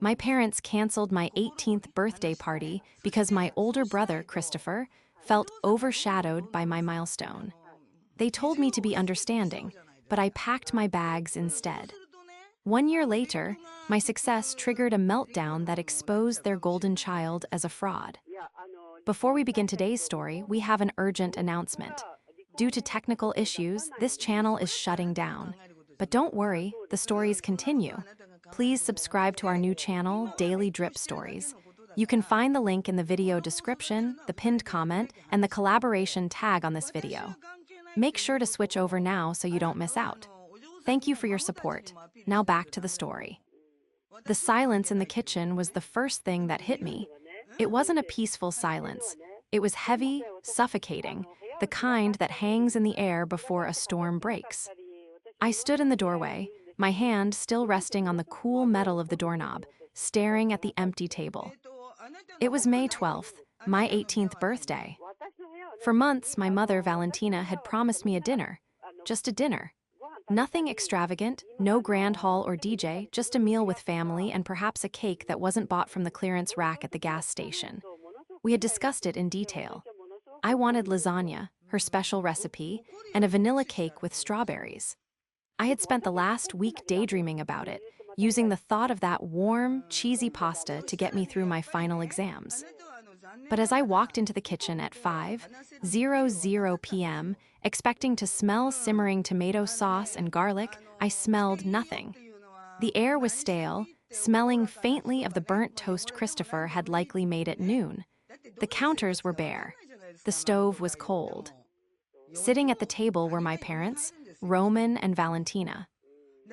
My parents canceled my 18th birthday party because my older brother, Christopher, felt overshadowed by my milestone. They told me to be understanding, but I packed my bags instead. 1 year later, my success triggered a meltdown that exposed their golden child as a fraud. Before we begin today's story, we have an urgent announcement. Due to technical issues, this channel is shutting down. But don't worry, the stories continue. Please subscribe to our new channel, Daily Drip Stories. You can find the link in the video description, the pinned comment, and the collaboration tag on this video. Make sure to switch over now so you don't miss out. Thank you for your support. Now back to the story. The silence in the kitchen was the first thing that hit me. It wasn't a peaceful silence. It was heavy, suffocating, the kind that hangs in the air before a storm breaks. I stood in the doorway, my hand still resting on the cool metal of the doorknob, staring at the empty table. It was May 12th, my 18th birthday. For months, my mother, Valentina, had promised me a dinner. Just a dinner. Nothing extravagant, no grand hall or DJ, just a meal with family and perhaps a cake that wasn't bought from the clearance rack at the gas station. We had discussed it in detail. I wanted lasagna, her special recipe, and a vanilla cake with strawberries. I had spent the last week daydreaming about it, using the thought of that warm, cheesy pasta to get me through my final exams. But as I walked into the kitchen at 5:00 p.m., expecting to smell simmering tomato sauce and garlic, I smelled nothing. The air was stale, smelling faintly of the burnt toast Christopher had likely made at noon. The counters were bare. The stove was cold. Sitting at the table were my parents, Roman and Valentina.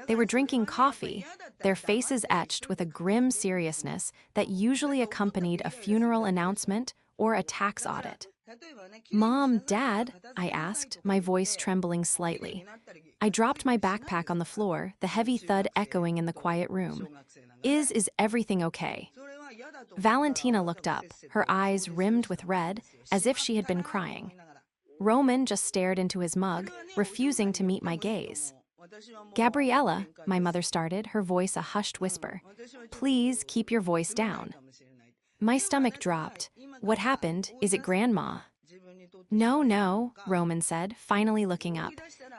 They were drinking coffee, their faces etched with a grim seriousness that usually accompanied a funeral announcement or a tax audit. "Mom, Dad?" I asked, my voice trembling slightly. I dropped my backpack on the floor, the heavy thud echoing in the quiet room. Is everything okay?" Valentina looked up, her eyes rimmed with red, as if she had been crying. Roman just stared into his mug, refusing to meet my gaze. "Gabriella," my mother started, her voice a hushed whisper. "Please keep your voice down." My stomach dropped. What happened? Is it Grandma? No, Roman said, finally looking up.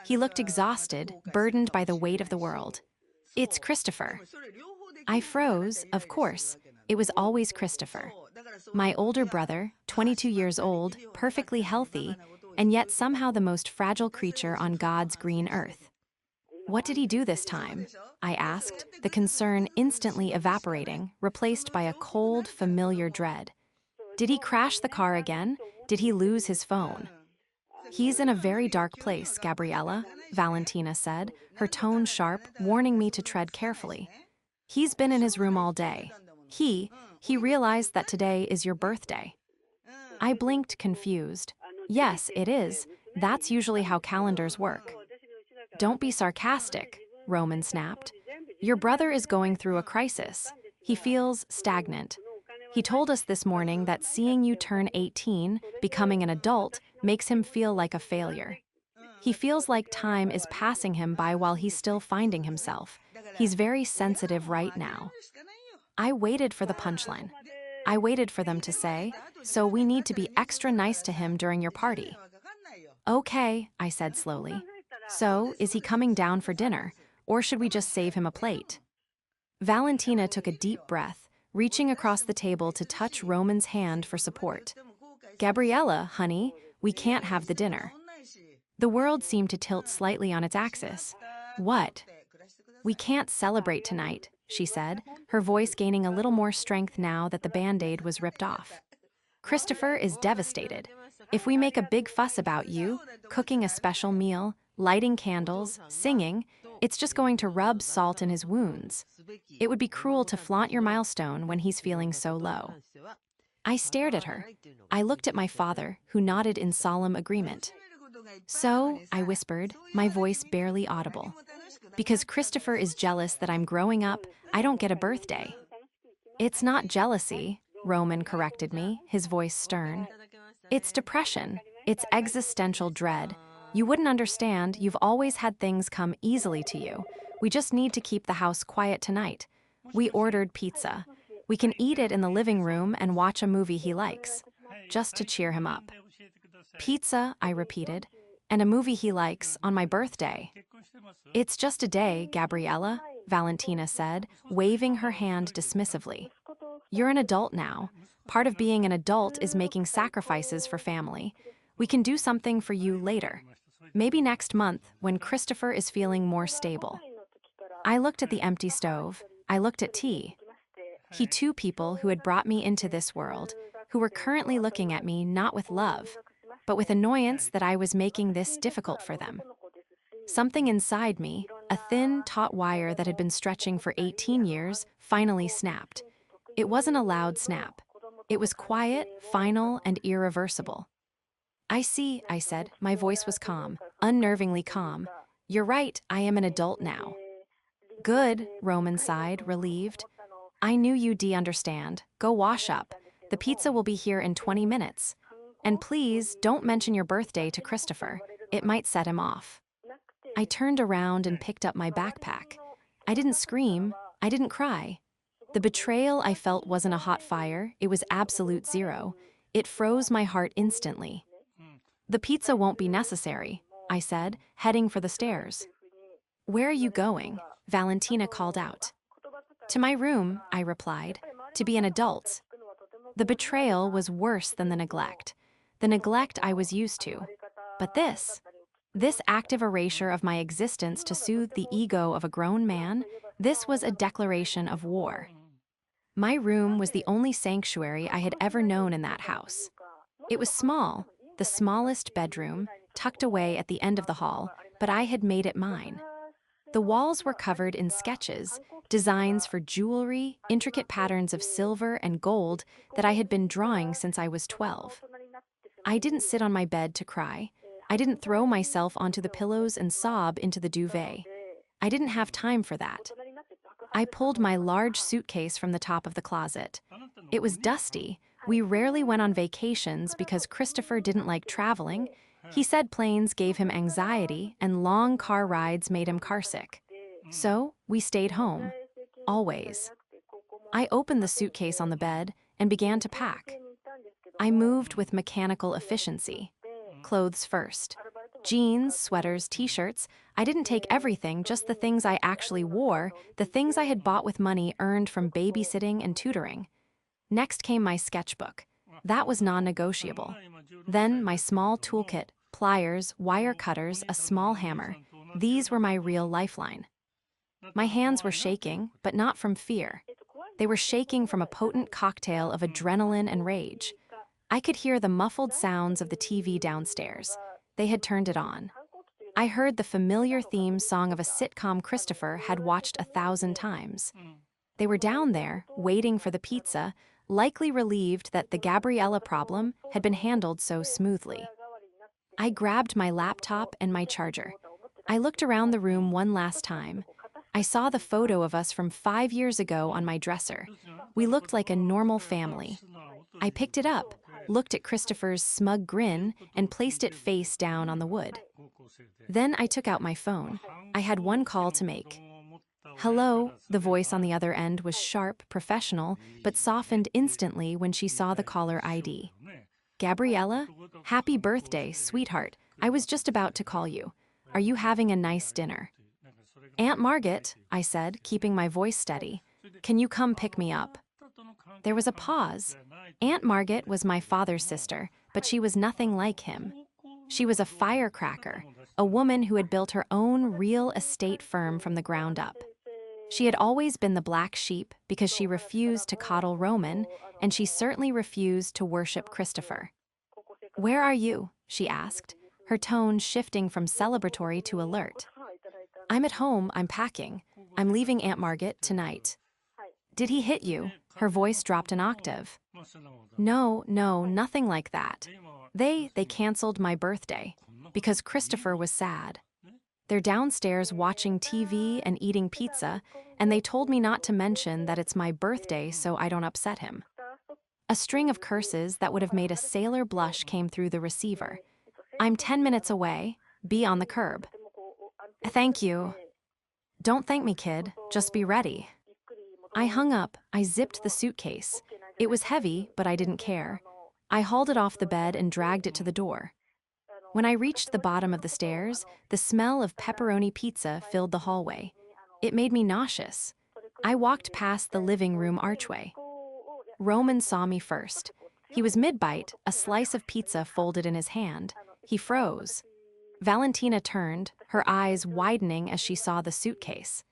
He looked exhausted, burdened by the weight of the world. "It's Christopher." I froze, of course. It was always Christopher. My older brother, 22 years old, perfectly healthy, and yet somehow the most fragile creature on God's green earth. "What did he do this time?" I asked, the concern instantly evaporating, replaced by a cold, familiar dread. "Did he crash the car again? Did he lose his phone?" "He's in a very dark place, Gabriella," Valentina said, her tone sharp, warning me to tread carefully. "He's been in his room all day. He realized that today is your birthday." I blinked, confused. "Yes, it is. That's usually how calendars work." "Don't be sarcastic," Roman snapped. "Your brother is going through a crisis. He feels stagnant. He told us this morning that seeing you turn 18, becoming an adult, makes him feel like a failure. He feels like time is passing him by while he's still finding himself. He's very sensitive right now." I waited for the punchline. I waited for them to say, "So we need to be extra nice to him during your party." "Okay," I said slowly. "So, is he coming down for dinner, or should we just save him a plate?" Valentina took a deep breath, reaching across the table to touch Roman's hand for support. "Gabriella, honey, we can't have the dinner." The world seemed to tilt slightly on its axis. "What?" "We can't celebrate tonight," she said, her voice gaining a little more strength now that the Band-Aid was ripped off. "Christopher is devastated. If we make a big fuss about you, cooking a special meal, lighting candles, singing, it's just going to rub salt in his wounds. It would be cruel to flaunt your milestone when he's feeling so low." I stared at her. I looked at my father, who nodded in solemn agreement. "So," I whispered, my voice barely audible, "because Christopher is jealous that I'm growing up, I don't get a birthday." "It's not jealousy," Roman corrected me, his voice stern. "It's depression. It's existential dread. You wouldn't understand, you've always had things come easily to you. We just need to keep the house quiet tonight. We ordered pizza. We can eat it in the living room and watch a movie he likes, just to cheer him up. Pizza, I repeated, and a movie he likes on my birthday. It's just a day, Gabriella, Valentina said, waving her hand dismissively. You're an adult now. Part of being an adult is making sacrifices for family. We can do something for you later. Maybe next month, when Christopher is feeling more stable. I looked at the empty stove. I looked at tea. Two people who had brought me into this world, who were currently looking at me not with love, but with annoyance that I was making this difficult for them. Something inside me, a thin, taut wire that had been stretching for 18 years, finally snapped. It wasn't a loud snap. It was quiet, final, and irreversible. I see, I said. My voice was calm, unnervingly calm. You're right, I am an adult now. Good, Roman sighed, relieved. I knew you'd understand. Go wash up. The pizza will be here in 20 minutes. And please, don't mention your birthday to Christopher. It might set him off. I turned around and picked up my backpack. I didn't scream. I didn't cry. The betrayal I felt wasn't a hot fire. It was absolute zero. It froze my heart instantly. The pizza won't be necessary, I said, heading for the stairs. Where are you going? Valentina called out. To my room, I replied, to be an adult. The betrayal was worse than the neglect I was used to. But this active erasure of my existence to soothe the ego of a grown man, this was a declaration of war. My room was the only sanctuary I had ever known in that house. It was small, the smallest bedroom, tucked away at the end of the hall, but I had made it mine. The walls were covered in sketches, designs for jewelry, intricate patterns of silver and gold that I had been drawing since I was 12. I didn't sit on my bed to cry. I didn't throw myself onto the pillows and sob into the duvet. I didn't have time for that. I pulled my large suitcase from the top of the closet. It was dusty. We rarely went on vacations because Christopher didn't like traveling. He said planes gave him anxiety and long car rides made him carsick. So, we stayed home. Always. I opened the suitcase on the bed and began to pack. I moved with mechanical efficiency. Clothes first. Jeans, sweaters, t-shirts. I didn't take everything, just the things I actually wore, the things I had bought with money earned from babysitting and tutoring. Next came my sketchbook. That was non-negotiable. Then my small toolkit, pliers, wire cutters, a small hammer. These were my real lifeline. My hands were shaking, but not from fear. They were shaking from a potent cocktail of adrenaline and rage. I could hear the muffled sounds of the TV downstairs. They had turned it on. I heard the familiar theme song of a sitcom Christopher had watched 1,000 times. They were down there, waiting for the pizza, likely relieved that the Gabriella problem had been handled so smoothly. I grabbed my laptop and my charger. I looked around the room one last time. I saw the photo of us from 5 years ago on my dresser. We looked like a normal family. I picked it up, looked at Christopher's smug grin, and placed it face down on the wood. Then I took out my phone. I had one call to make. Hello, the voice on the other end was sharp, professional, but softened instantly when she saw the caller ID. Gabriella? Happy birthday, sweetheart. I was just about to call you. Are you having a nice dinner? Aunt Margaret, I said, keeping my voice steady. Can you come pick me up? There was a pause. Aunt Margaret was my father's sister, but she was nothing like him. She was a firecracker, a woman who had built her own real estate firm from the ground up. She had always been the black sheep because she refused to coddle Roman, and she certainly refused to worship Christopher. Where are you? She asked, her tone shifting from celebratory to alert. I'm at home, I'm packing. I'm leaving Aunt Margaret tonight. Did he hit you? Her voice dropped an octave. No, nothing like that. They canceled my birthday because Christopher was sad. They're downstairs watching TV and eating pizza, and they told me not to mention that it's my birthday so I don't upset him. A string of curses that would have made a sailor blush came through the receiver. I'm 10 minutes away. Be on the curb. Thank you. Don't thank me, kid. Just be ready. I hung up, I zipped the suitcase. It was heavy, but I didn't care. I hauled it off the bed and dragged it to the door. When I reached the bottom of the stairs, the smell of pepperoni pizza filled the hallway. It made me nauseous. I walked past the living room archway. Roman saw me first. He was mid-bite, a slice of pizza folded in his hand. He froze. Valentina turned, her eyes widening as she saw the suitcase.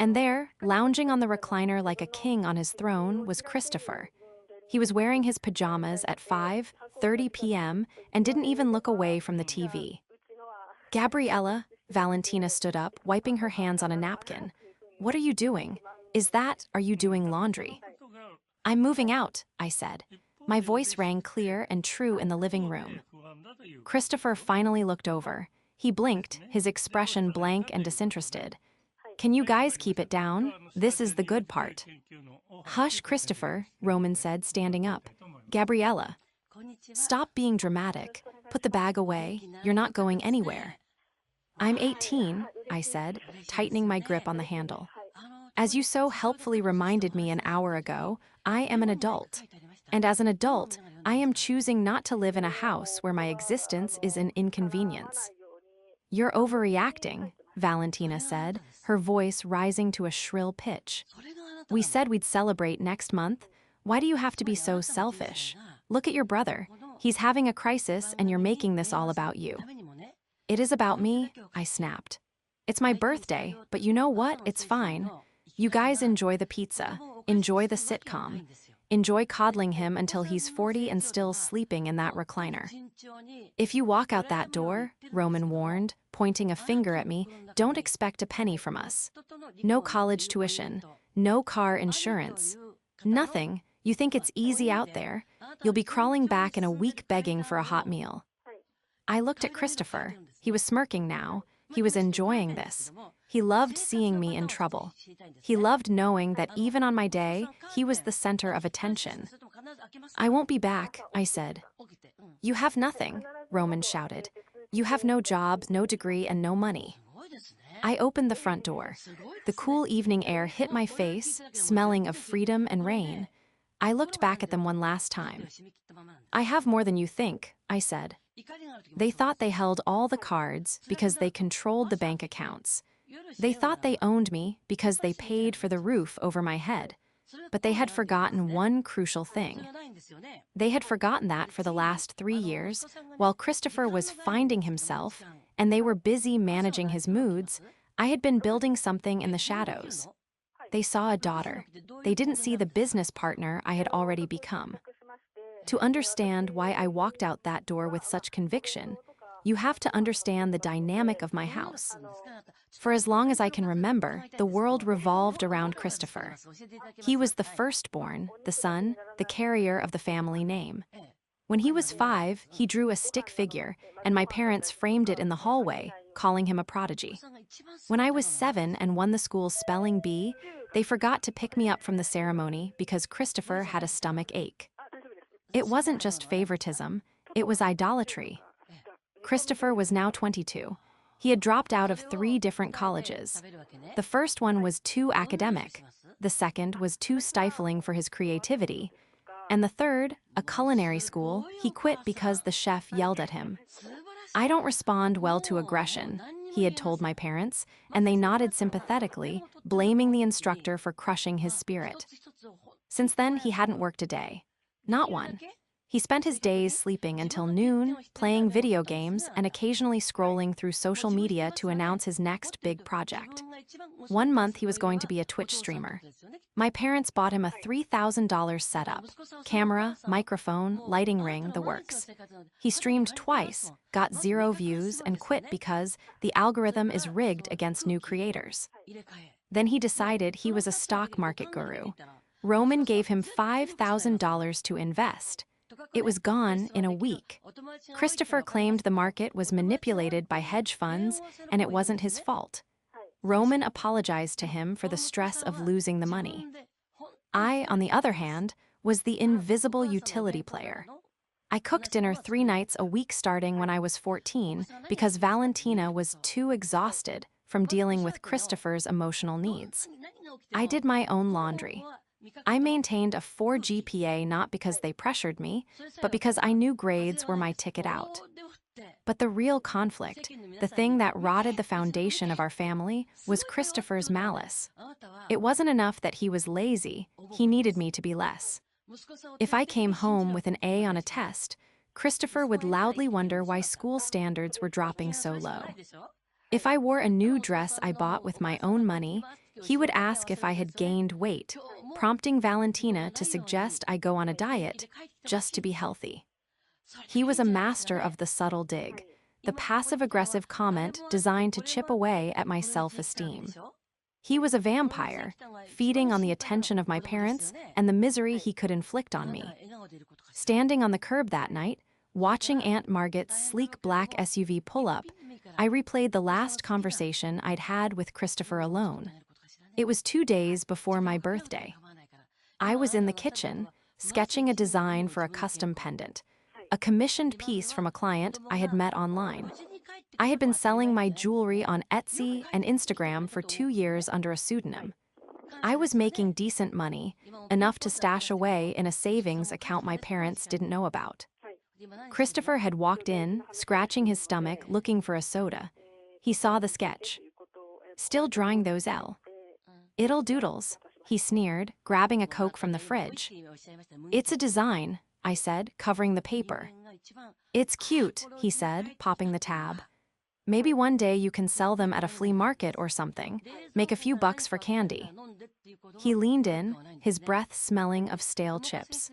And there, lounging on the recliner like a king on his throne, was Christopher. He was wearing his pajamas at 5:30 p.m. and didn't even look away from the TV. Gabriella, Valentina stood up, wiping her hands on a napkin. What are you doing? Are you doing laundry? I'm moving out, I said. My voice rang clear and true in the living room. Christopher finally looked over. He blinked, his expression blank and disinterested. Can you guys keep it down? This is the good part. Hush, Christopher, Roman said, standing up. Gabriella. Stop being dramatic. Put the bag away. You're not going anywhere. I'm 18, I said, tightening my grip on the handle. As you so helpfully reminded me an hour ago, I am an adult. And as an adult, I am choosing not to live in a house where my existence is an inconvenience. You're overreacting, Valentina said, her voice rising to a shrill pitch. We said we'd celebrate next month. Why do you have to be so selfish? Look at your brother. He's having a crisis and you're making this all about you. It is about me, I snapped. It's my birthday, but you know what? It's fine. You guys enjoy the pizza, enjoy the sitcom, enjoy coddling him until he's 40 and still sleeping in that recliner. If you walk out that door, Roman warned, pointing a finger at me, don't expect a penny from us. No college tuition, no car insurance, nothing. You think it's easy out there? You'll be crawling back in a week begging for a hot meal. I looked at Christopher. He was smirking now. He was enjoying this. He loved seeing me in trouble. He loved knowing that even on my day, he was the center of attention. I won't be back, I said. You have nothing, Roman shouted. You have no job, no degree, and no money. I opened the front door. The cool evening air hit my face, smelling of freedom and rain. I looked back at them one last time. I have more than you think, I said. They thought they held all the cards because they controlled the bank accounts. They thought they owned me because they paid for the roof over my head. But they had forgotten one crucial thing. They had forgotten that for the last 3 years, while Christopher was finding himself and they were busy managing his moods, I had been building something in the shadows. They saw a daughter. They didn't see the business partner I had already become. To understand why I walked out that door with such conviction, you have to understand the dynamic of my house. For as long as I can remember, the world revolved around Christopher. He was the firstborn, the son, the carrier of the family name. When he was 5, he drew a stick figure, and my parents framed it in the hallway, calling him a prodigy. When I was 7 and won the school's spelling bee, they forgot to pick me up from the ceremony because Christopher had a stomach ache. It wasn't just favoritism, it was idolatry. Christopher was now 22. He had dropped out of 3 different colleges. The first one was too academic, the second was too stifling for his creativity, and the third, a culinary school, he quit because the chef yelled at him. I don't respond well to aggression, he had told my parents, and they nodded sympathetically, blaming the instructor for crushing his spirit. Since then, he hadn't worked a day. Not one. He spent his days sleeping until noon, playing video games, and occasionally scrolling through social media to announce his next big project. 1 month he was going to be a Twitch streamer. My parents bought him a $3,000 setup, camera, microphone, lighting ring, the works. He streamed twice, got 0 views, and quit because the algorithm is rigged against new creators. Then he decided he was a stock market guru. Roman gave him $5,000 to invest. It was gone in a week. Christopher claimed the market was manipulated by hedge funds and it wasn't his fault. Roman apologized to him for the stress of losing the money. I, on the other hand, was the invisible utility player. I cooked dinner 3 nights a week starting when I was 14 because Valentina was too exhausted from dealing with Christopher's emotional needs. I did my own laundry. I maintained a 4 GPA not because they pressured me, but because I knew grades were my ticket out. But the real conflict, the thing that rotted the foundation of our family, was Christopher's malice. It wasn't enough that he was lazy, he needed me to be less. If I came home with an A on a test, Christopher would loudly wonder why school standards were dropping so low. If I wore a new dress I bought with my own money, he would ask if I had gained weight, prompting Valentina to suggest I go on a diet just to be healthy. He was a master of the subtle dig, the passive-aggressive comment designed to chip away at my self-esteem. He was a vampire, feeding on the attention of my parents and the misery he could inflict on me. Standing on the curb that night, watching Aunt Margot's sleek black SUV pull up, I replayed the last conversation I'd had with Christopher alone. It was 2 days before my birthday. I was in the kitchen, sketching a design for a custom pendant, a commissioned piece from a client I had met online. I had been selling my jewelry on Etsy and Instagram for 2 years under a pseudonym. I was making decent money, enough to stash away in a savings account my parents didn't know about. Christopher had walked in, scratching his stomach, looking for a soda. He saw the sketch. "Still drawing those L. It'll doodles," he sneered, grabbing a Coke from the fridge. "It's a design," I said, covering the paper. "It's cute," he said, popping the tab. "Maybe one day you can sell them at a flea market or something, make a few bucks for candy." He leaned in, his breath smelling of stale chips.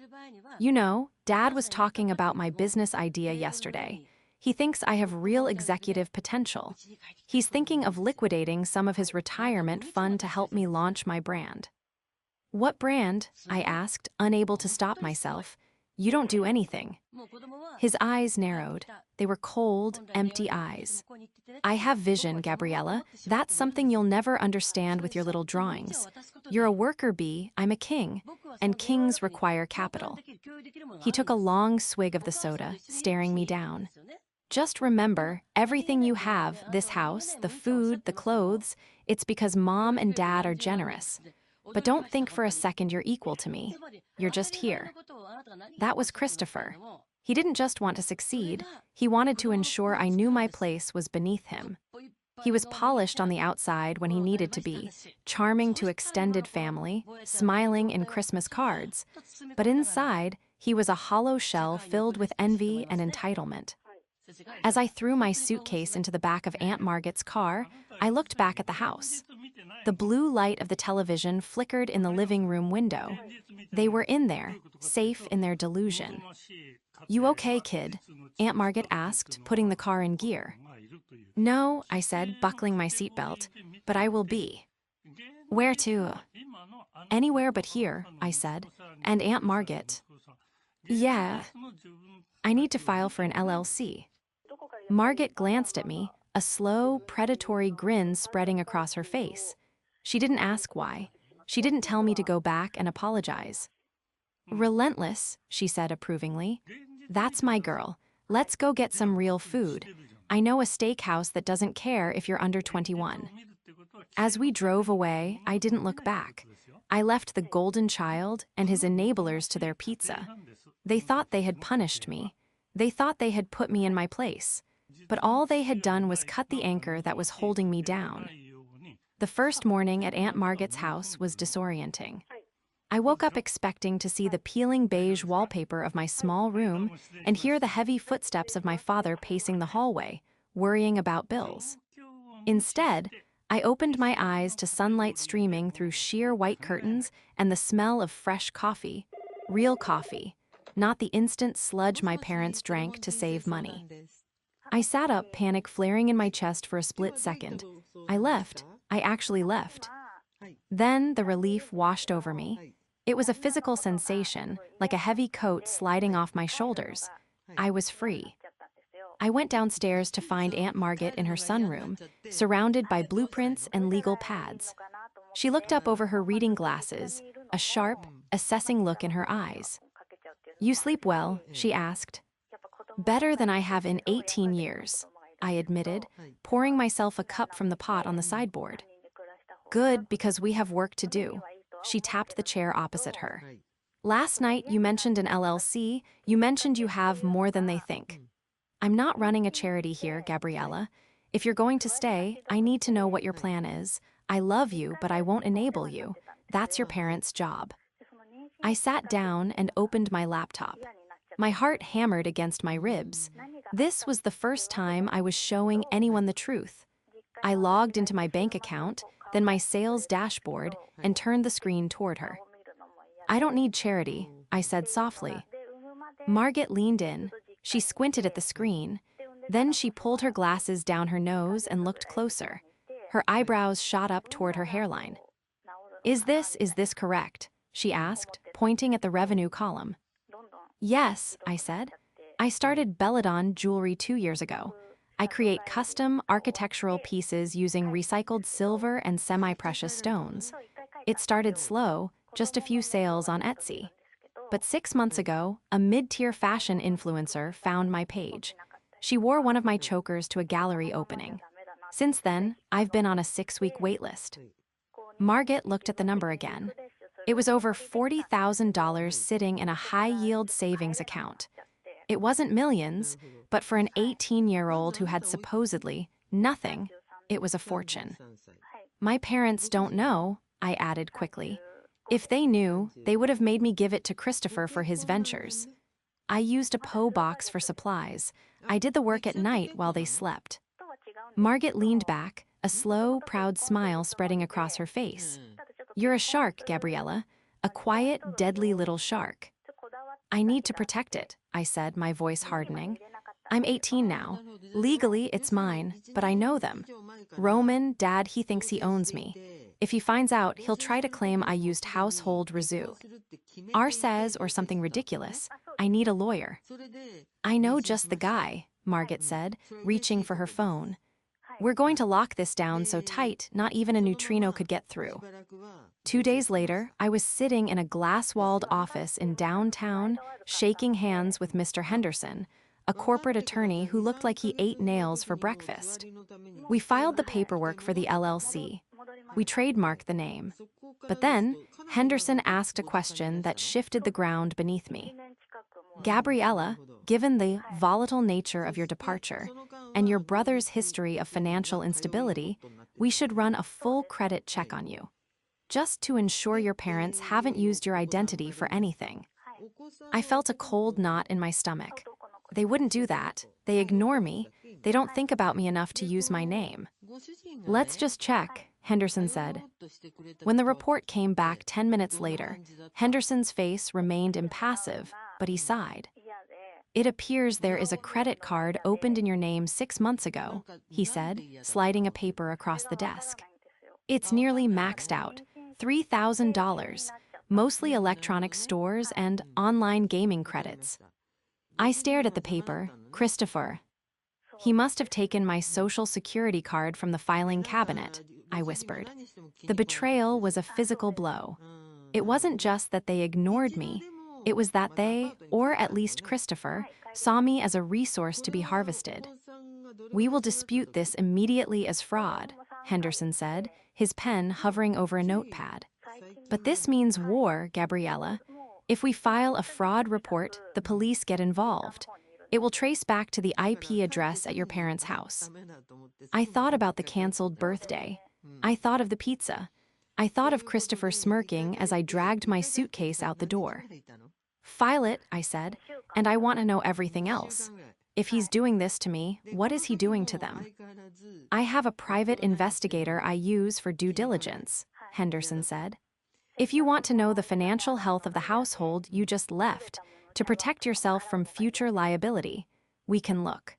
"You know, Dad was talking about my business idea yesterday. He thinks I have real executive potential. He's thinking of liquidating some of his retirement fund to help me launch my brand." "What brand?" I asked, unable to stop myself. "You don't do anything." His eyes narrowed. They were cold, empty eyes. "I have vision, Gabriella. That's something you'll never understand with your little drawings. You're a worker bee, I'm a king, and kings require capital." He took a long swig of the soda, staring me down. "Just remember, everything you have, this house, the food, the clothes, it's because Mom and Dad are generous. But don't think for a second you're equal to me. You're just here." That was Christopher. He didn't just want to succeed, he wanted to ensure I knew my place was beneath him. He was polished on the outside when he needed to be, charming to extended family, smiling in Christmas cards. But inside, he was a hollow shell filled with envy and entitlement. As I threw my suitcase into the back of Aunt Margot's car, I looked back at the house. The blue light of the television flickered in the living room window. They were in there, safe in their delusion. "You okay, kid?" Aunt Margot asked, putting the car in gear. "No," I said, buckling my seatbelt, "but I will be." "Where to?" "Anywhere but here," I said, "and Aunt Margot." "Yeah, I need to file for an LLC." Margot glanced at me, a slow, predatory grin spreading across her face. She didn't ask why. She didn't tell me to go back and apologize. "Relentless," she said approvingly. "That's my girl. Let's go get some real food. I know a steakhouse that doesn't care if you're under 21. As we drove away, I didn't look back. I left the golden child and his enablers to their pizza. They thought they had punished me. They thought they had put me in my place. But all they had done was cut the anchor that was holding me down. The first morning at Aunt Margot's house was disorienting. I woke up expecting to see the peeling beige wallpaper of my small room and hear the heavy footsteps of my father pacing the hallway, worrying about bills. Instead, I opened my eyes to sunlight streaming through sheer white curtains and the smell of fresh coffee. Real coffee, not the instant sludge my parents drank to save money. I sat up, panic flaring in my chest for a split second. I left. I actually left. Then the relief washed over me. It was a physical sensation, like a heavy coat sliding off my shoulders. I was free. I went downstairs to find Aunt Margot in her sunroom, surrounded by blueprints and legal pads. She looked up over her reading glasses, a sharp, assessing look in her eyes. "You sleep well?" she asked. "Better than I have in 18 years, I admitted, pouring myself a cup from the pot on the sideboard. Good, because we have work to do. She tapped the chair opposite her. Last night, you mentioned an LLC. You mentioned you have more than they think. I'm not running a charity here, Gabriella. If you're going to stay, I need to know what your plan is. I love you, but I won't enable you. That's your parents' job. I sat down and opened my laptop. My heart hammered against my ribs. This was the first time I was showing anyone the truth. I logged into my bank account, then my sales dashboard, and turned the screen toward her. I don't need charity, I said softly. Margaret leaned in. She squinted at the screen. Then she pulled her glasses down her nose and looked closer. Her eyebrows shot up toward her hairline. Is this correct? She asked, pointing at the revenue column. Yes, I said. I started Belladon Jewelry 2 years ago. I create custom architectural pieces using recycled silver and semi-precious stones. It started slow, just a few sales on Etsy. But 6 months ago, a mid-tier fashion influencer found my page. She wore one of my chokers to a gallery opening. Since then, I've been on a 6-week waitlist. Margaret looked at the number again. It was over $40,000 sitting in a high-yield savings account. It wasn't millions, but for an 18-year-old who had supposedly nothing, it was a fortune. My parents don't know, I added quickly. If they knew, they would have made me give it to Christopher for his ventures. I used a PO box for supplies. I did the work at night while they slept. Margaret leaned back, a slow, proud smile spreading across her face. You're a shark, Gabriella. A quiet, deadly little shark. I need to protect it, I said, my voice hardening. I'm 18 now. Legally, it's mine, but I know them. Roman, Dad, he thinks he owns me. If he finds out, he'll try to claim I used household residue. R says, or something ridiculous. I need a lawyer. I know just the guy, Margaret said, reaching for her phone. We're going to lock this down so tight, not even a neutrino could get through. 2 days later, I was sitting in a glass-walled office in downtown, shaking hands with Mr. Henderson, a corporate attorney who looked like he ate nails for breakfast. We filed the paperwork for the LLC. We trademarked the name. But then, Henderson asked a question that shifted the ground beneath me. Gabriella, given the volatile nature of your departure and your brother's history of financial instability, we should run a full credit check on you, just to ensure your parents haven't used your identity for anything. I felt a cold knot in my stomach. They wouldn't do that. They ignore me. They don't think about me enough to use my name. Let's just check, Henderson said. When the report came back 10 minutes later, Henderson's face remained impassive, but he sighed. It appears there is a credit card opened in your name 6 months ago, he said, sliding a paper across the desk. It's nearly maxed out, $3,000, mostly electronic stores and online gaming credits. I stared at the paper. Christopher. He must have taken my social security card from the filing cabinet, I whispered. The betrayal was a physical blow. It wasn't just that they ignored me. It was that they, or at least Christopher, saw me as a resource to be harvested. We will dispute this immediately as fraud, Henderson said, his pen hovering over a notepad. But this means war, Gabriella. If we file a fraud report, the police get involved. It will trace back to the IP address at your parents' house. I thought about the canceled birthday. I thought of the pizza. I thought of Christopher smirking as I dragged my suitcase out the door. File it, I said, and I want to know everything else. If he's doing this to me, what is he doing to them? I have a private investigator I use for due diligence, Henderson said. If you want to know the financial health of the household you just left, to protect yourself from future liability, we can look.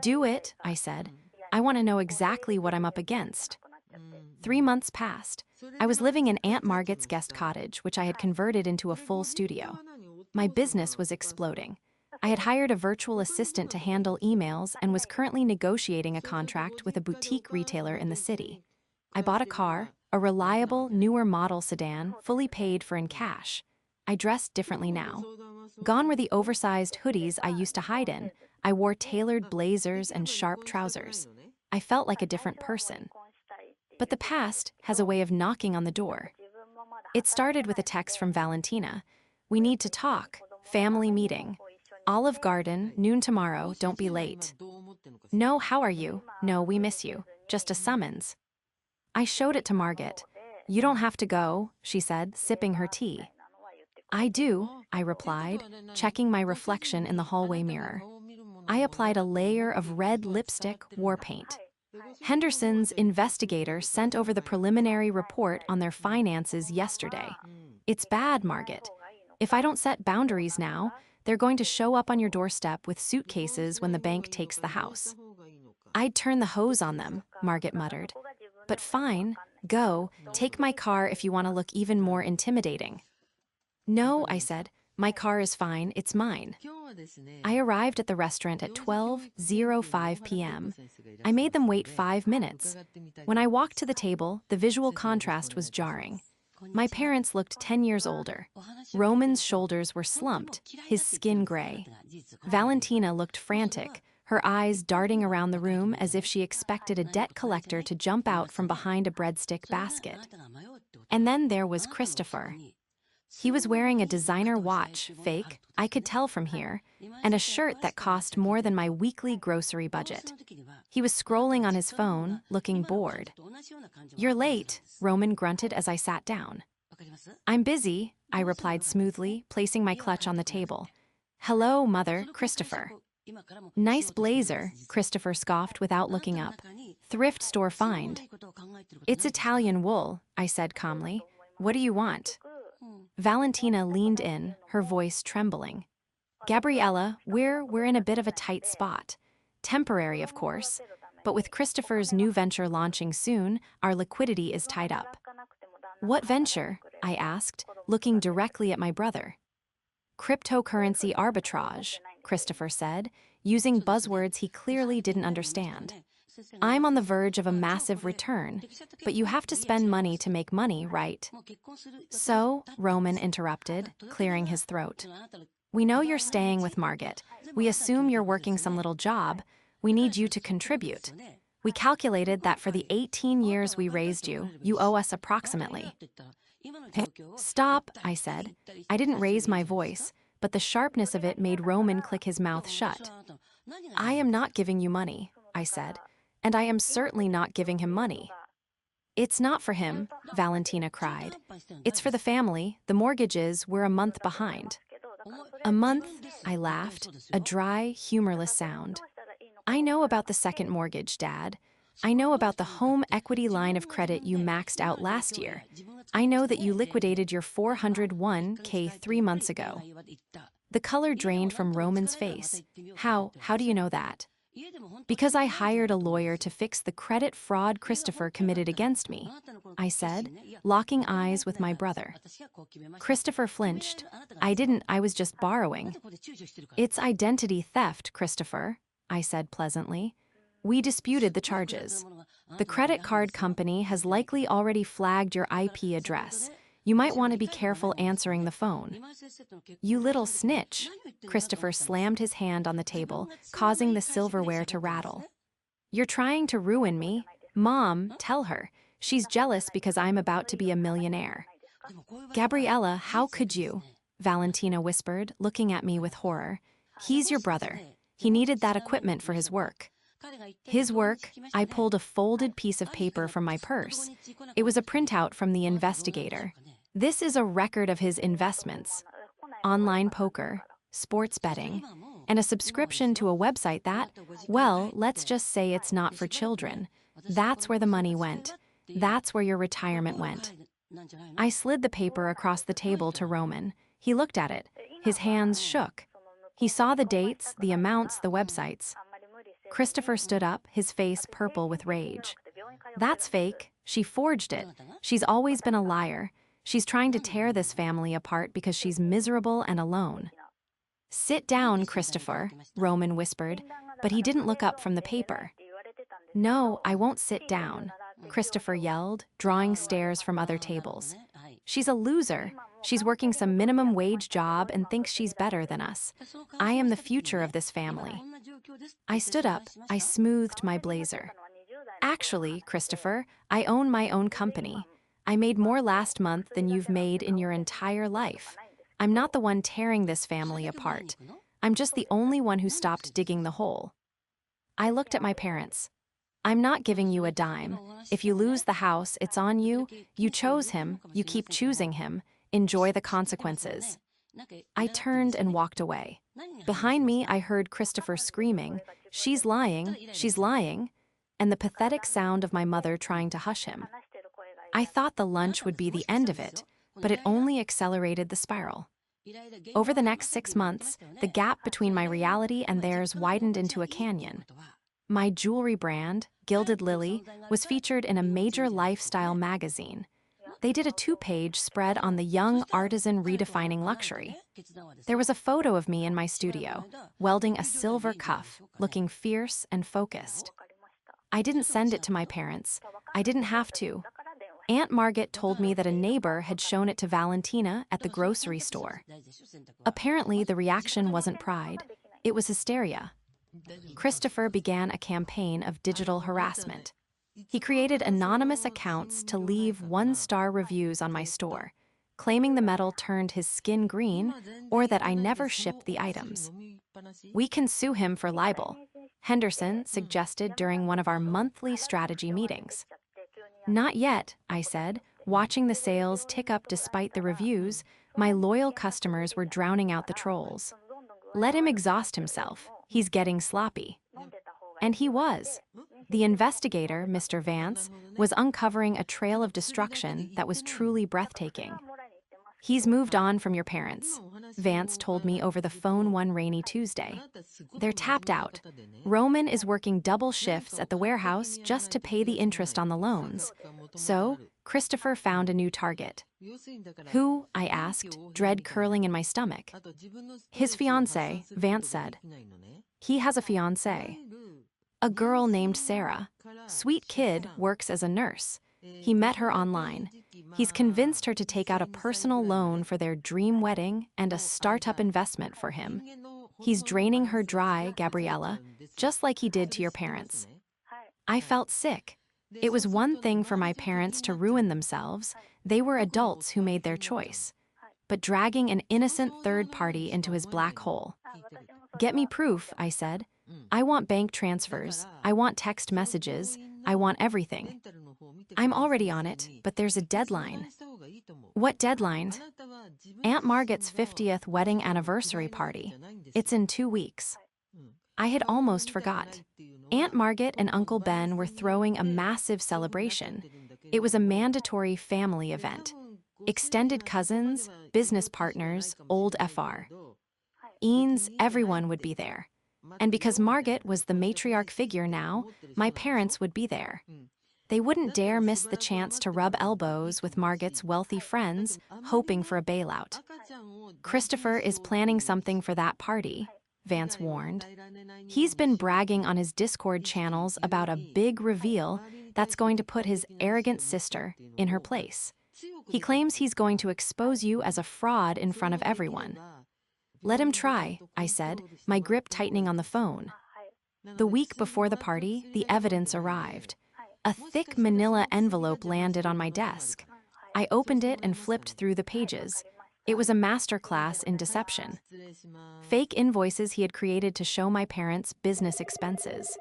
Do it, I said. I want to know exactly what I'm up against. 3 months passed. I was living in Aunt Margaret's guest cottage, which I had converted into a full studio. My business was exploding. I had hired a virtual assistant to handle emails and was currently negotiating a contract with a boutique retailer in the city. I bought a car, a reliable, newer model sedan, fully paid for in cash. I dressed differently now. Gone were the oversized hoodies I used to hide in. I wore tailored blazers and sharp trousers. I felt like a different person. But the past has a way of knocking on the door. It started with a text from Valentina. We need to talk. Family meeting. Olive Garden, noon tomorrow, don't be late. No, how are you? No, we miss you. Just a summons. I showed it to Margaret. You don't have to go, she said, sipping her tea. I do, I replied, checking my reflection in the hallway mirror. I applied a layer of red lipstick war paint. Henderson's investigator sent over the preliminary report on their finances yesterday. It's bad, Margaret. If I don't set boundaries now, they're going to show up on your doorstep with suitcases when the bank takes the house. I'd turn the hose on them, Margaret muttered. But fine, go, take my car if you want to look even more intimidating. No, I said, my car is fine, it's mine. I arrived at the restaurant at 12:05 p.m. I made them wait 5 minutes. When I walked to the table, the visual contrast was jarring. My parents looked 10 years older. Roman's shoulders were slumped, his skin gray. Valentina looked frantic, her eyes darting around the room as if she expected a debt collector to jump out from behind a breadstick basket. And then there was Christopher. He was wearing a designer watch, fake, I could tell from here, and a shirt that cost more than my weekly grocery budget. He was scrolling on his phone, looking bored. You're late, Roman grunted as I sat down. I'm busy, I replied smoothly, placing my clutch on the table. Hello, Mother, Christopher. Nice blazer, Christopher scoffed without looking up. Thrift store find. It's Italian wool, I said calmly. What do you want? Valentina leaned in, her voice trembling. Gabriella, we're in a bit of a tight spot. Temporary, of course, but with Christopher's new venture launching soon, our liquidity is tied up. What venture? I asked, looking directly at my brother. Cryptocurrency arbitrage, Christopher said, using buzzwords he clearly didn't understand. I'm on the verge of a massive return, but you have to spend money to make money, right? So, Roman interrupted, clearing his throat. We know you're staying with Margaret. We assume you're working some little job. We need you to contribute. We calculated that for the 18 years we raised you, you owe us approximately. Stop, I said. I didn't raise my voice, but the sharpness of it made Roman click his mouth shut. I am not giving you money, I said, and I am certainly not giving him money. It's not for him, Valentina cried. It's for the family. The mortgages, we're a month behind. A month, I laughed, a dry, humorless sound. I know about the second mortgage, Dad. I know about the home equity line of credit you maxed out last year. I know that you liquidated your 401k 3 months ago. The color drained from Roman's face. How do you know that? Because I hired a lawyer to fix the credit fraud Christopher committed against me, I said, locking eyes with my brother. Christopher flinched. I was just borrowing. It's identity theft, Christopher, I said pleasantly. We disputed the charges. The credit card company has likely already flagged your IP address. You might want to be careful answering the phone. You little snitch. Christopher slammed his hand on the table, causing the silverware to rattle. You're trying to ruin me. Mom, tell her. She's jealous because I'm about to be a millionaire. Gabriella, how could you? Valentina whispered, looking at me with horror. He's your brother. He needed that equipment for his work. His work, I pulled a folded piece of paper from my purse. It was a printout from the investigator. This is a record of his investments. Online poker, sports betting, and a subscription to a website that, well, let's just say it's not for children. That's where the money went. That's where your retirement went. I slid the paper across the table to Roman. He looked at it. His hands shook. He saw the dates, the amounts, the websites. Christopher stood up, his face purple with rage. That's fake. She forged it. She's always been a liar. She's trying to tear this family apart because she's miserable and alone. Sit down, Christopher, Roman whispered, but he didn't look up from the paper. No, I won't sit down, Christopher yelled, drawing stares from other tables. She's a loser. She's working some minimum wage job and thinks she's better than us. I am the future of this family. I stood up. I smoothed my blazer. Actually, Christopher, I own my own company. I made more last month than you've made in your entire life. I'm not the one tearing this family apart. I'm just the only one who stopped digging the hole. I looked at my parents. I'm not giving you a dime. If you lose the house, it's on you. You chose him. You keep choosing him. Enjoy the consequences. I turned and walked away. Behind me, I heard Christopher screaming, "She's lying, she's lying," and the pathetic sound of my mother trying to hush him. I thought the lunch would be the end of it, but it only accelerated the spiral. Over the next 6 months, the gap between my reality and theirs widened into a canyon. My jewelry brand, Gilded Lily, was featured in a major lifestyle magazine. They did a 2-page spread on the young artisan redefining luxury. There was a photo of me in my studio, welding a silver cuff, looking fierce and focused. I didn't send it to my parents. I didn't have to. Aunt Margaret told me that a neighbor had shown it to Valentina at the grocery store. Apparently, the reaction wasn't pride. It was hysteria. Christopher began a campaign of digital harassment. He created anonymous accounts to leave 1-star reviews on my store, claiming the metal turned his skin green or that I never shipped the items. We can sue him for libel, Henderson suggested during one of our monthly strategy meetings. Not yet, I said, watching the sales tick up despite the reviews. My loyal customers were drowning out the trolls. Let him exhaust himself. He's getting sloppy. And he was. The investigator, Mr. Vance, was uncovering a trail of destruction that was truly breathtaking. He's moved on from your parents, Vance told me over the phone one rainy Tuesday. They're tapped out. Roman is working double shifts at the warehouse just to pay the interest on the loans. So, Christopher found a new target. Who? I asked, dread curling in my stomach. His fiancée, Vance said. He has a fiancée. A girl named Sarah. Sweet kid, works as a nurse. He met her online. He's convinced her to take out a personal loan for their dream wedding and a startup investment for him. He's draining her dry, Gabriella, just like he did to your parents. I felt sick. It was one thing for my parents to ruin themselves. They were adults who made their choice. But dragging an innocent third party into his black hole. Get me proof, I said. I want bank transfers. I want text messages. I want everything. I'm already on it, but there's a deadline. What deadline? Aunt Margaret's 50th wedding anniversary party. It's in 2 weeks. I had almost forgot. Aunt Margaret and Uncle Ben were throwing a massive celebration. It was a mandatory family event. Extended cousins, business partners, old FR. Eanes, everyone would be there. And because Margaret was the matriarch figure now, my parents would be there. They wouldn't dare miss the chance to rub elbows with Margaret's wealthy friends, hoping for a bailout. Christopher is planning something for that party, Vance warned. He's been bragging on his Discord channels about a big reveal that's going to put his arrogant sister in her place. He claims he's going to expose you as a fraud in front of everyone. Let him try, I said, my grip tightening on the phone. The week before the party, the evidence arrived. A thick manila envelope landed on my desk. I opened it and flipped through the pages. It was a masterclass in deception. Fake invoices he had created to show my parents business expenses.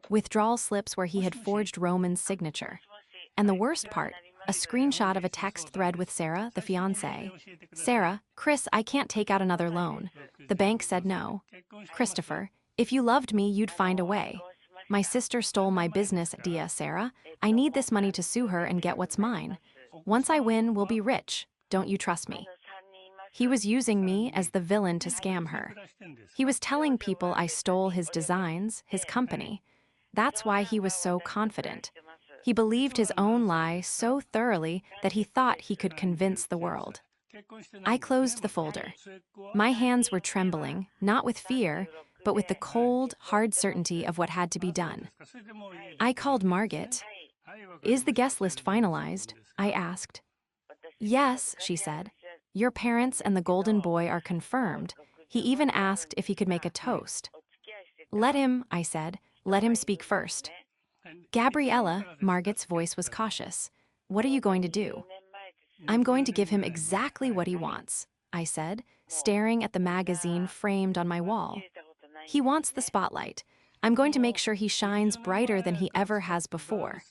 Withdrawal slips where he had forged Roman's signature. And the worst part, a screenshot of a text thread with Sarah, the fiancée. Sarah, Chris, I can't take out another loan. The bank said no. Christopher, if you loved me, you'd find a way. My sister stole my business idea, Sarah. I need this money to sue her and get what's mine. Once I win, we'll be rich. Don't you trust me? He was using me as the villain to scam her. He was telling people I stole his designs, his company. That's why he was so confident. He believed his own lie so thoroughly that he thought he could convince the world. I closed the folder. My hands were trembling, not with fear, but with the cold, hard certainty of what had to be done. I called Margaret. Is the guest list finalized? I asked. Yes, she said. Your parents and the golden boy are confirmed. He even asked if he could make a toast. Let him, I said, let him speak first. Gabriella, Margot's voice was cautious. What are you going to do? I'm going to give him exactly what he wants, I said, staring at the magazine framed on my wall. He wants the spotlight. I'm going to make sure he shines brighter than he ever has before.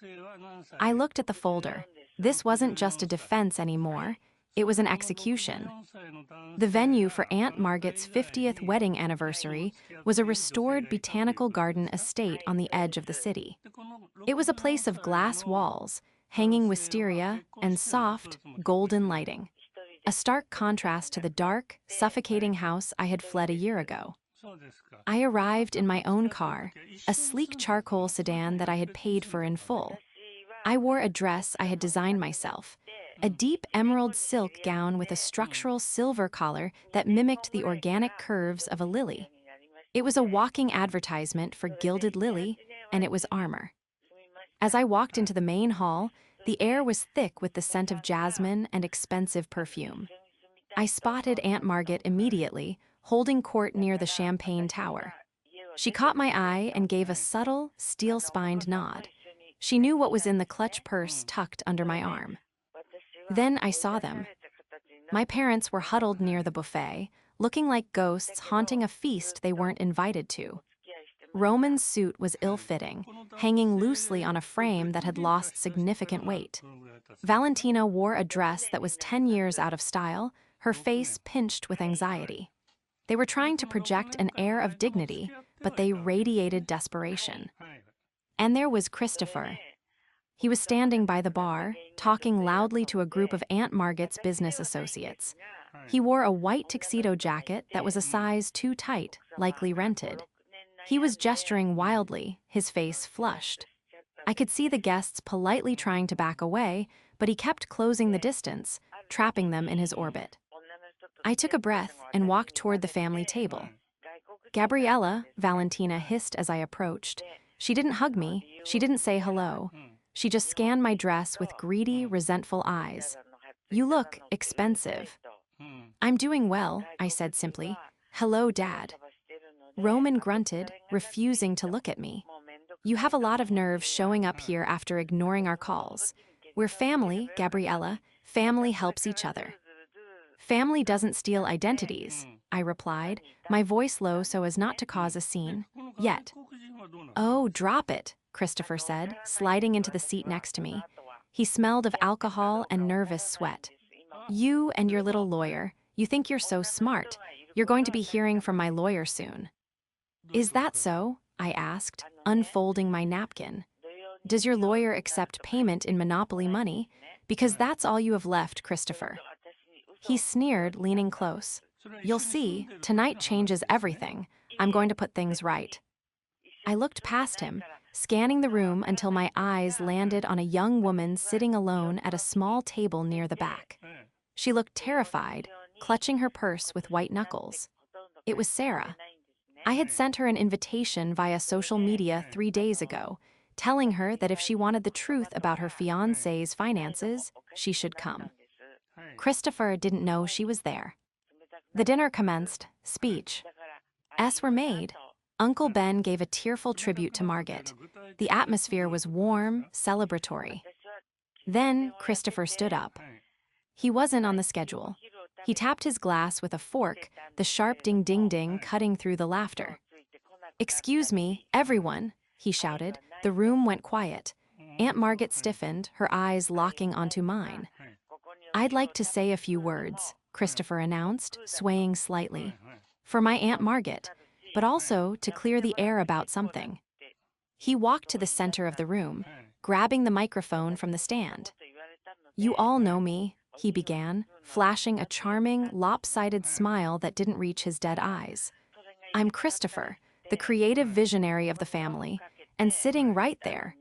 I looked at the folder. This wasn't just a defense anymore. It was an execution. The venue for Aunt Margot's 50th wedding anniversary was a restored botanical garden estate on the edge of the city. It was a place of glass walls, hanging wisteria, and soft, golden lighting. A stark contrast to the dark, suffocating house I had fled a year ago. I arrived in my own car, a sleek charcoal sedan that I had paid for in full. I wore a dress I had designed myself, a deep emerald silk gown with a structural silver collar that mimicked the organic curves of a lily. It was a walking advertisement for gilded lily, and it was armor. As I walked into the main hall, the air was thick with the scent of jasmine and expensive perfume. I spotted Aunt Margot immediately, holding court near the champagne tower. She caught my eye and gave a subtle, steel-spined nod. She knew what was in the clutch purse tucked under my arm. Then I saw them. My parents were huddled near the buffet, looking like ghosts haunting a feast they weren't invited to. Roman's suit was ill-fitting, hanging loosely on a frame that had lost significant weight. Valentina wore a dress that was 10 years out of style, her face pinched with anxiety. They were trying to project an air of dignity, but they radiated desperation. And there was Christopher. He was standing by the bar, talking loudly to a group of Aunt Margot's business associates. He wore a white tuxedo jacket that was a size too tight, likely rented. He was gesturing wildly, his face flushed. I could see the guests politely trying to back away, but he kept closing the distance, trapping them in his orbit. I took a breath and walked toward the family table. Gabriella, Valentina hissed as I approached. She didn't hug me, she didn't say hello. She just scanned my dress with greedy, resentful eyes. You look expensive. I'm doing well, I said simply. Hello, Dad. Roman grunted, refusing to look at me. You have a lot of nerve showing up here after ignoring our calls. We're family, Gabriella. Family helps each other. Family doesn't steal identities, I replied, my voice low so as not to cause a scene. Yet. Oh, drop it, Christopher said, sliding into the seat next to me. He smelled of alcohol and nervous sweat. You and your little lawyer, you think you're so smart. You're going to be hearing from my lawyer soon. Is that so? I asked, unfolding my napkin. Does your lawyer accept payment in Monopoly money? Because that's all you have left, Christopher. He sneered, leaning close. You'll see, tonight changes everything. I'm going to put things right. I looked past him, scanning the room until my eyes landed on a young woman sitting alone at a small table near the back. She looked terrified, clutching her purse with white knuckles. It was Sarah. I had sent her an invitation via social media 3 days ago, telling her that if she wanted the truth about her fiancé's finances, she should come. Christopher didn't know she was there. The dinner commenced, speech. Were made. Uncle Ben gave a tearful tribute to Margot. The atmosphere was warm, celebratory. Then Christopher stood up. He wasn't on the schedule. He tapped his glass with a fork, the sharp ding-ding-ding cutting through the laughter. Excuse me, everyone, he shouted. The room went quiet. Aunt Margot stiffened, her eyes locking onto mine. I'd like to say a few words, Christopher announced, swaying slightly. For my Aunt Margot, but also to clear the air about something. He walked to the center of the room, grabbing the microphone from the stand. You all know me, he began, flashing a charming, lopsided smile that didn't reach his dead eyes. I'm Christopher, the creative visionary of the family, and sitting right there,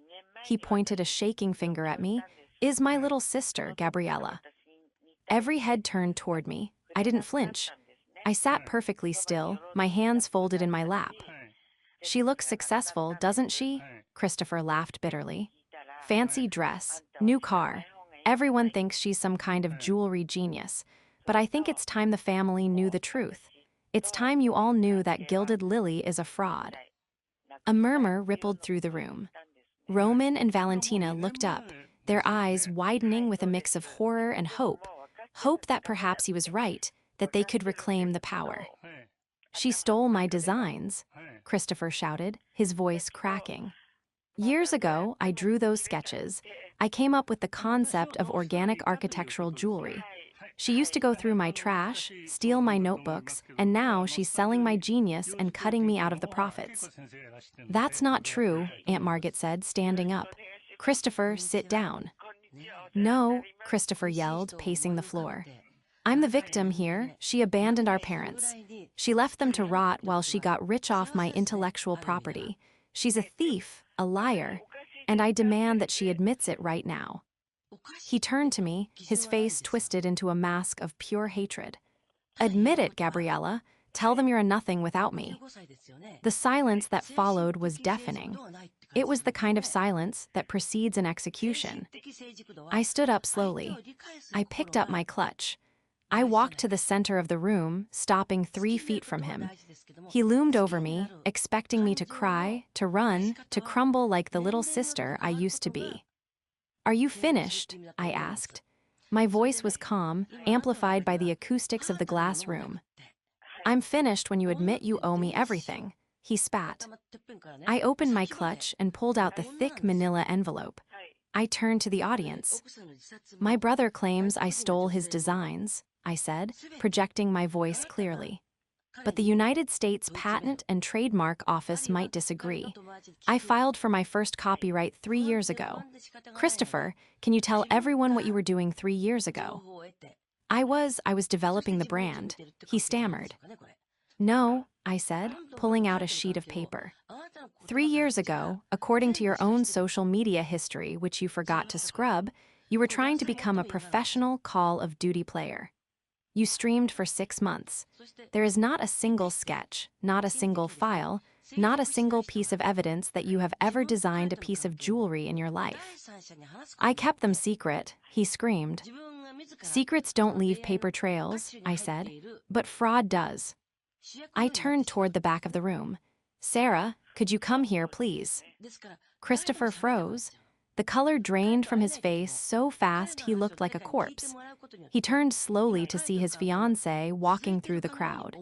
he pointed a shaking finger at me, is my little sister, Gabriella. Every head turned toward me. I didn't flinch. I sat perfectly still, my hands folded in my lap. She looks successful, doesn't she? Christopher laughed bitterly. Fancy dress, new car. Everyone thinks she's some kind of jewelry genius. But I think it's time the family knew the truth. It's time you all knew that Gilded Lily is a fraud. A murmur rippled through the room. Roman and Valentina looked up, their eyes widening with a mix of horror and hope. Hope that perhaps he was right, that they could reclaim the power. "She stole my designs," Christopher shouted, his voice cracking. "Years ago, I drew those sketches. I came up with the concept of organic architectural jewelry. She used to go through my trash, steal my notebooks, and now she's selling my genius and cutting me out of the profits." "That's not true," Aunt Margaret said, standing up. "Christopher, sit down." "No," Christopher yelled, pacing the floor. "I'm the victim here. She abandoned our parents. She left them to rot while she got rich off my intellectual property. She's a thief, a liar, and I demand that she admits it right now." He turned to me, his face twisted into a mask of pure hatred. "Admit it, Gabriella. Tell them you're a nothing without me." The silence that followed was deafening. It was the kind of silence that precedes an execution. I stood up slowly. I picked up my clutch. I walked to the center of the room, stopping 3 feet from him. He loomed over me, expecting me to cry, to run, to crumble like the little sister I used to be. "Are you finished?" I asked. My voice was calm, amplified by the acoustics of the glass room. "I'm finished when you admit you owe me everything," he spat. I opened my clutch and pulled out the thick manila envelope. I turned to the audience. "My brother claims I stole his designs," I said, projecting my voice clearly. "But the United States Patent and Trademark Office might disagree. I filed for my first copyright 3 years ago. Christopher, can you tell everyone what you were doing 3 years ago?" I was developing the brand," he stammered. "No," I said, pulling out a sheet of paper. 3 years ago, according to your own social media history, which you forgot to scrub, you were trying to become a professional Call of Duty player. You streamed for 6 months. There is not a single sketch, not a single file, not a single piece of evidence that you have ever designed a piece of jewelry in your life." "I kept them secret," he screamed. "Secrets don't leave paper trails," I said, "but fraud does." I turned toward the back of the room. "Sarah, could you come here, please?" Christopher froze. The color drained from his face so fast he looked like a corpse. He turned slowly to see his fiancée walking through the crowd.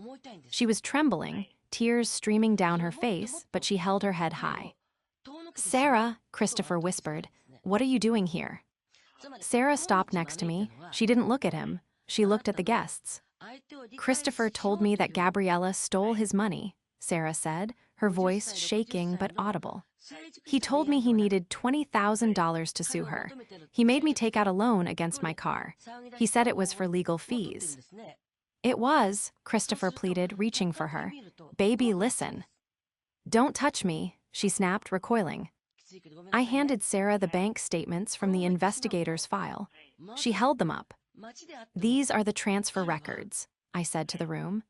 She was trembling, tears streaming down her face, but she held her head high. "Sarah," Christopher whispered, "what are you doing here?" Sarah stopped next to me. She didn't look at him. She looked at the guests. "Christopher told me that Gabriella stole his money," Sarah said, her voice shaking but audible. "He told me he needed $20,000 to sue her. He made me take out a loan against my car. He said it was for legal fees." "It was," Christopher pleaded, reaching for her. "Baby, listen." "Don't touch me," she snapped, recoiling. I handed Sarah the bank statements from the investigator's file. She held them up. "These are the transfer records," I said to the room.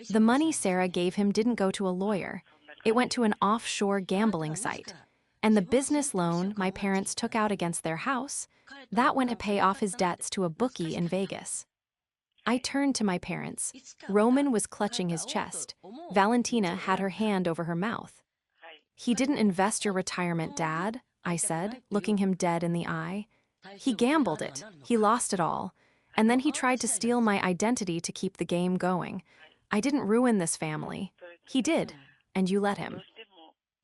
The money Sarah gave him didn't go to a lawyer. It went to an offshore gambling site. And the business loan my parents took out against their house, that went to pay off his debts to a bookie in Vegas. I turned to my parents. Roman was clutching his chest. Valentina had her hand over her mouth. "He didn't invest your retirement, Dad," I said, looking him dead in the eye. "He gambled it. He lost it all. And then he tried to steal my identity to keep the game going. I didn't ruin this family. He did, and you let him."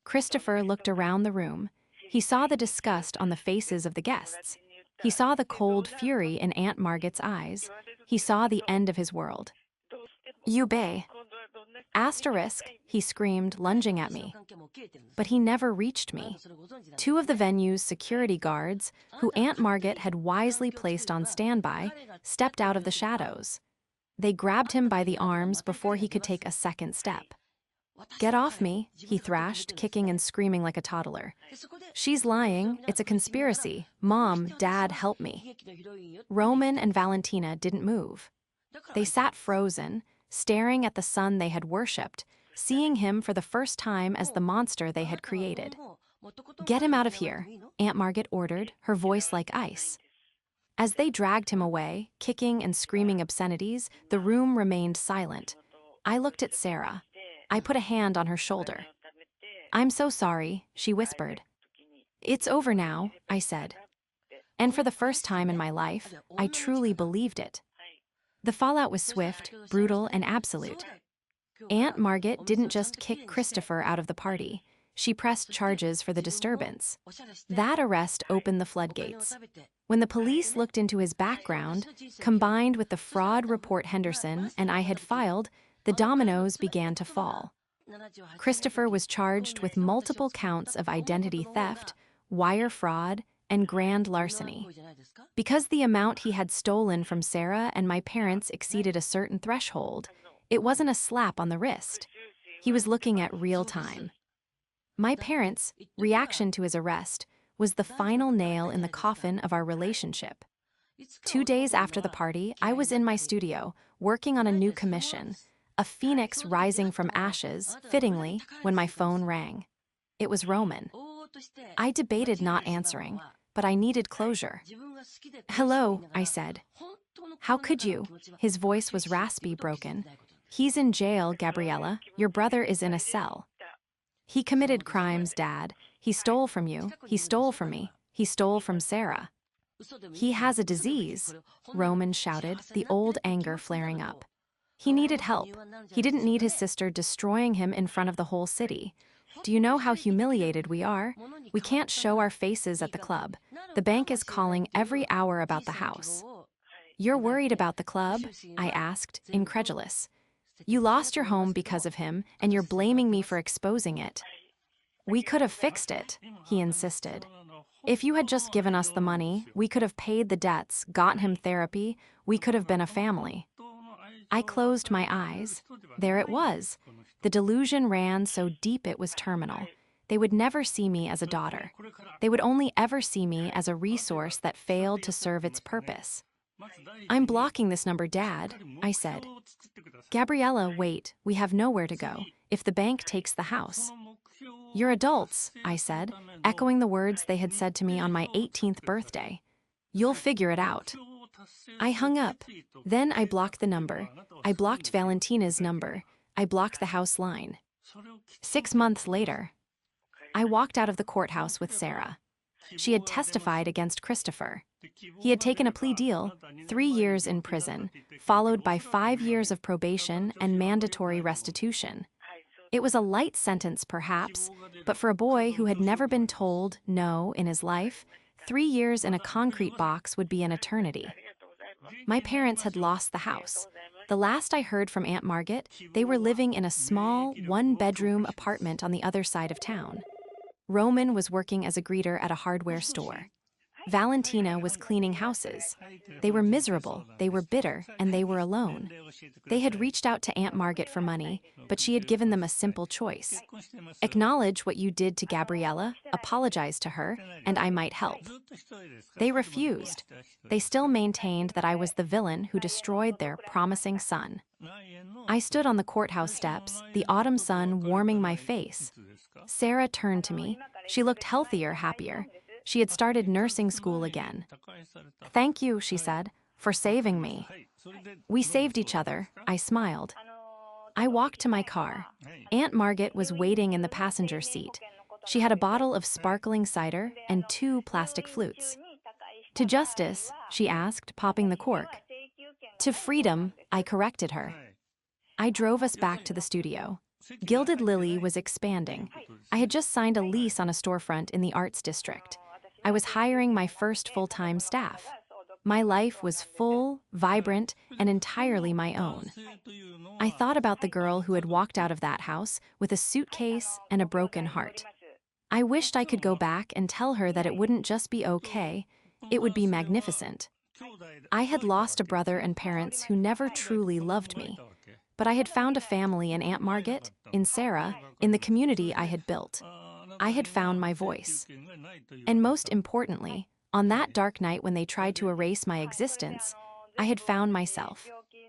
Christopher looked around the room. He saw the disgust on the faces of the guests. He saw the cold fury in Aunt Margaret's eyes. He saw the end of his world. "You bay. Asterisk," he screamed, lunging at me. But he never reached me. 2 of the venue's security guards, who Aunt Margaret had wisely placed on standby, stepped out of the shadows. They grabbed him by the arms before he could take a second step. "Get off me," he thrashed, kicking and screaming like a toddler. "She's lying. It's a conspiracy. Mom, Dad, help me." Roman and Valentina didn't move. They sat frozen, staring at the son they had worshipped, seeing him for the first time as the monster they had created. "Get him out of here," Aunt Margaret ordered, her voice like ice. As they dragged him away, kicking and screaming obscenities, the room remained silent. I looked at Sarah. I put a hand on her shoulder. "I'm so sorry," she whispered. It's over now, I said. And for the first time in my life, I truly believed it. The fallout was swift, brutal, and absolute. Aunt Margaret didn't just kick Christopher out of the party. She pressed charges for the disturbance. That arrest opened the floodgates. When the police looked into his background, combined with the fraud report Henderson and I had filed, the dominoes began to fall. Christopher was charged with multiple counts of identity theft, wire fraud, and grand larceny. Because the amount he had stolen from Sarah and my parents exceeded a certain threshold, it wasn't a slap on the wrist. He was looking at real time. My parents' reaction to his arrest was the final nail in the coffin of our relationship. 2 days after the party, I was in my studio, working on a new commission, a phoenix rising from ashes, fittingly, when my phone rang. It was Roman. I debated not answering, but I needed closure. "Hello," I said. "How could you?" His voice was raspy, broken. "He's in jail, Gabriella. Your brother is in a cell." "He committed crimes, Dad. He stole from you. He stole from me. He stole from Sarah." "He has a disease," Roman shouted, the old anger flaring up. "He needed help. He didn't need his sister destroying him in front of the whole city. Do you know how humiliated we are? We can't show our faces at the club. The bank is calling every hour about the house." "You're worried about the club?" I asked, incredulous. "You lost your home because of him, and you're blaming me for exposing it." "We could have fixed it," he insisted. "If you had just given us the money, we could have paid the debts, gotten him therapy, we could have been a family." I closed my eyes. There it was. The delusion ran so deep it was terminal. They would never see me as a daughter. They would only ever see me as a resource that failed to serve its purpose. "I'm blocking this number, Dad," I said. "Gabriella, wait, we have nowhere to go, if the bank takes the house." "You're adults," I said, echoing the words they had said to me on my 18th birthday. "You'll figure it out." I hung up. Then I blocked the number. I blocked Valentina's number. I blocked the house line. 6 months later, I walked out of the courthouse with Sarah. She had testified against Christopher. He had taken a plea deal, 3 years in prison, followed by 5 years of probation and mandatory restitution. It was a light sentence, perhaps, but for a boy who had never been told no in his life, 3 years in a concrete box would be an eternity. My parents had lost the house. The last I heard from Aunt Margaret, they were living in a small, one-bedroom apartment on the other side of town. Roman was working as a greeter at a hardware store. Valentina was cleaning houses. They were miserable, they were bitter, and they were alone. They had reached out to Aunt Margaret for money, but she had given them a simple choice. Acknowledge what you did to Gabriella, apologize to her, and I might help. They refused. They still maintained that I was the villain who destroyed their promising son. I stood on the courthouse steps, the autumn sun warming my face. Sarah turned to me. She looked healthier, happier. She had started nursing school again. "Thank you," she said, "for saving me." "We saved each other," I smiled. I walked to my car. Aunt Margaret was waiting in the passenger seat. She had a bottle of sparkling cider and 2 plastic flutes. "To justice?" she asked, popping the cork. "To freedom," I corrected her. I drove us back to the studio. Gilded Lily was expanding. I had just signed a lease on a storefront in the arts district. I was hiring my first full-time staff. My life was full, vibrant, and entirely my own. I thought about the girl who had walked out of that house with a suitcase and a broken heart. I wished I could go back and tell her that it wouldn't just be okay, it would be magnificent. I had lost a brother and parents who never truly loved me. But I had found a family in Aunt Margaret, in Sarah, in the community I had built. I had found my voice. And most importantly, on that dark night when they tried to erase my existence, I had found myself.